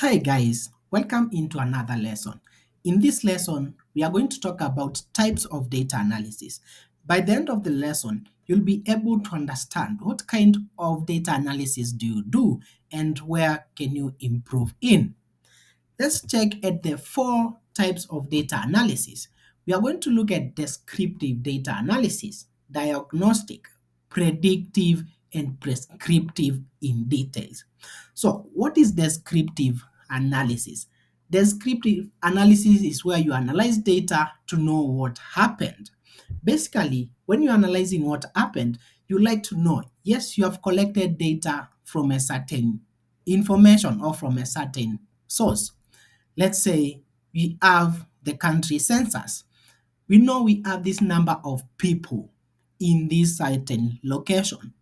Hi guys, welcome into another lesson. In this lesson, we are going to talk about types of data analysis. By the end of the lesson, you'll be able to understand what kind of data analysis do you do and where can you improve in. Let's check at the four types of data analysis. We are going to look at descriptive data analysis, diagnostic, predictive, and prescriptive in details. So, what is descriptive analysis? Descriptive analysis is where you analyze data to know what happened. Basically, when you're analyzing what happened, you like to know, yes, you have collected data from a certain information or from a certain source. Let's say we have the country census. We know we have this number of people in this certain location.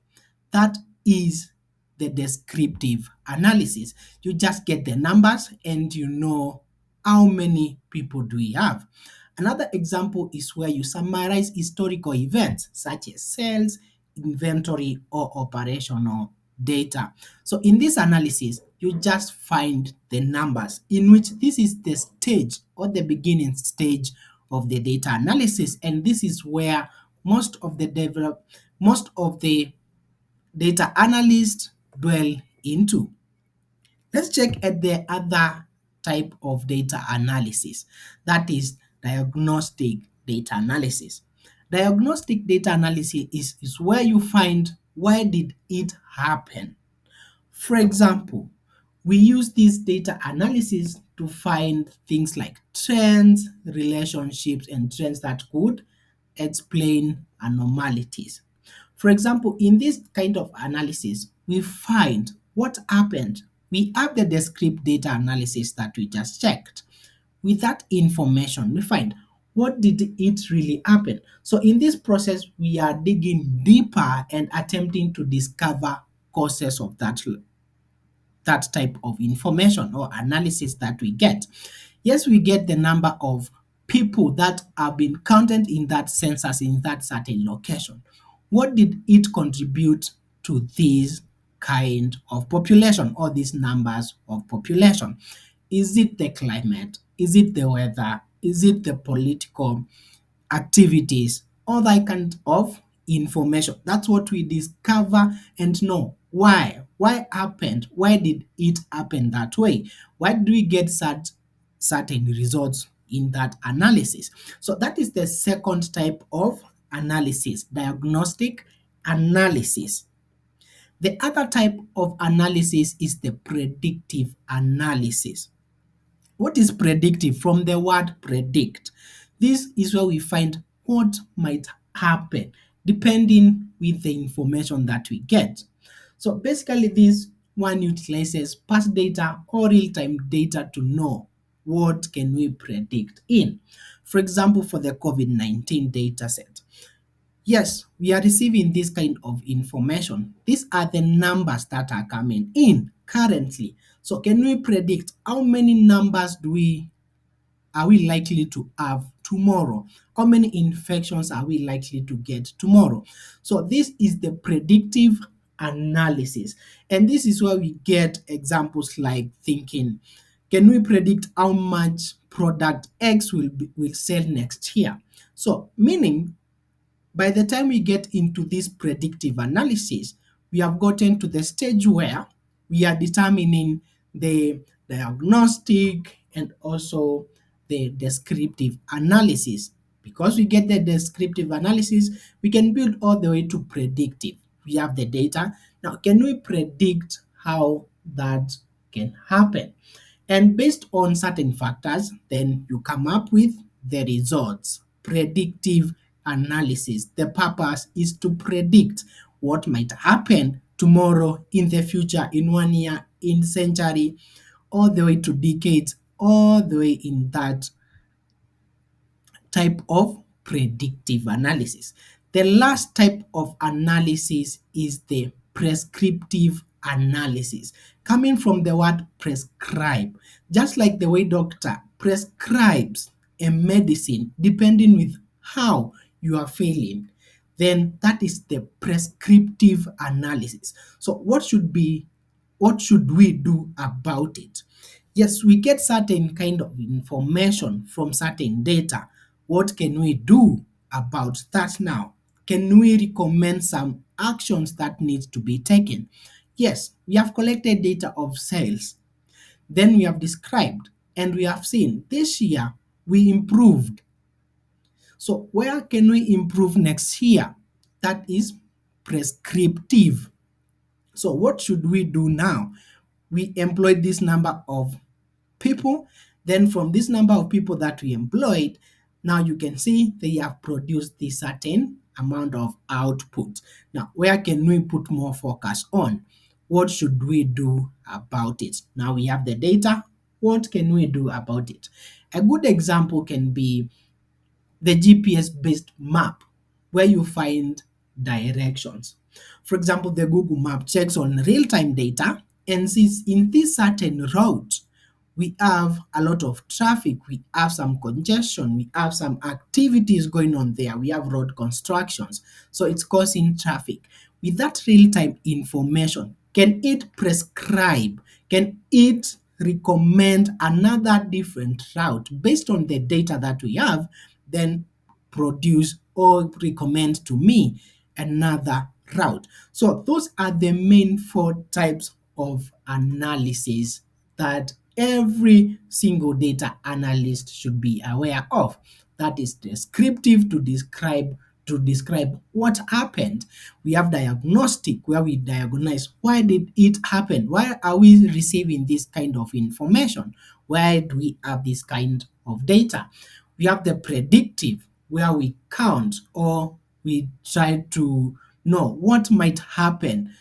That is the descriptive analysis. You just get the numbers and you know how many people do we have. Another example is where you summarize historical events such as sales, inventory, or operational data. So in this analysis, you just find the numbers in which this is the stage or the beginning stage of the data analysis, and this is where most of the data analysts dwell into. Let's check at the other type of data analysis, that is diagnostic data analysis. Diagnostic data analysis is where you find why did it happen. For example, we use this data analysis to find things like trends, relationships, and trends that could explain anomalies. For example, in this kind of analysis, we find what happened. We have the descriptive data analysis that we just checked. With that information, we find what did it really happen. So in this process, we are digging deeper and attempting to discover causes of that type of information or analysis that we get. Yes, we get the number of people that have been counted in that census in that certain location. What did it contribute to this kind of population or these numbers of population? Is it the climate? Is it the weather? Is it the political activities, all that kind of information? That's what we discover and know why. Why happened? Why did it happen that way? Why do we get certain results in that analysis? So that is the second type of analysis, diagnostic analysis. The other type of analysis is the predictive analysis. What is predictive? From the word predict. This is where we find what might happen depending with the information that we get. So basically this one utilizes past data or real-time data to know what can we predict in. For example, for the COVID-19 data set, yes, we are receiving this kind of information. These are the numbers that are coming in currently. So can we predict how many numbers are we likely to have tomorrow? How many infections are we likely to get tomorrow? So this is the predictive analysis. And this is where we get examples like thinking, can we predict how much product X will sell next year? So meaning by the time we get into this predictive analysis, we have gotten to the stage where we are determining the diagnostic and also the descriptive analysis. Because we get the descriptive analysis, we can build all the way to predictive. We have the data. Now, can we predict how that can happen? And based on certain factors, then you come up with the results. Predictive analysis. The purpose is to predict what might happen tomorrow, in the future, in 1 year, in century, all the way to decades, all the way in that type of predictive analysis. The last type of analysis is the prescriptive analysis, coming from the word prescribe. Just like the way doctor prescribes a medicine depending with how you are feeling, then that is the prescriptive analysis. So what should we do about it? Yes, we get certain kind of information from certain data. What can we do about that now? Can we recommend some actions that need to be taken? Yes, we have collected data of sales. Then we have described and we have seen this year we improved. So where can we improve next year? That is prescriptive. So what should we do now? We employed this number of people. Then from this number of people that we employed, now you can see they have produced this certain amount of output. Now, where can we put more focus on? What should we do about it? Now we have the data. What can we do about it? A good example can be the GPS-based map where you find directions. For example, the Google map checks on real-time data and sees in this certain route we have a lot of traffic, we have some congestion, we have some activities going on there, we have road constructions, so it's causing traffic. With that real-time information, can it prescribe, can it recommend another different route based on the data that we have, then produce or recommend to me another route? So those are the main four types of analysis that every single data analyst should be aware of. That is descriptive, to describe what happened. We have diagnostic, where we diagnose why did it happen? Why are we receiving this kind of information? Why do we have this kind of data? We have the predictive, where we count or we try to know what might happen.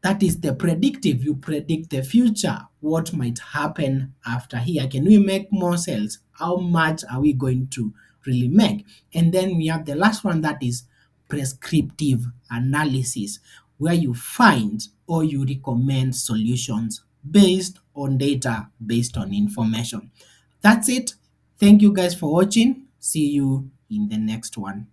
That is the predictive. You predict the future, what might happen after here. Can we make more sales? How much are we going to really make? And then we have the last one, that is prescriptive analysis, where you find or you recommend solutions based on data, based on information. That's it. Thank you guys for watching. See you in the next one.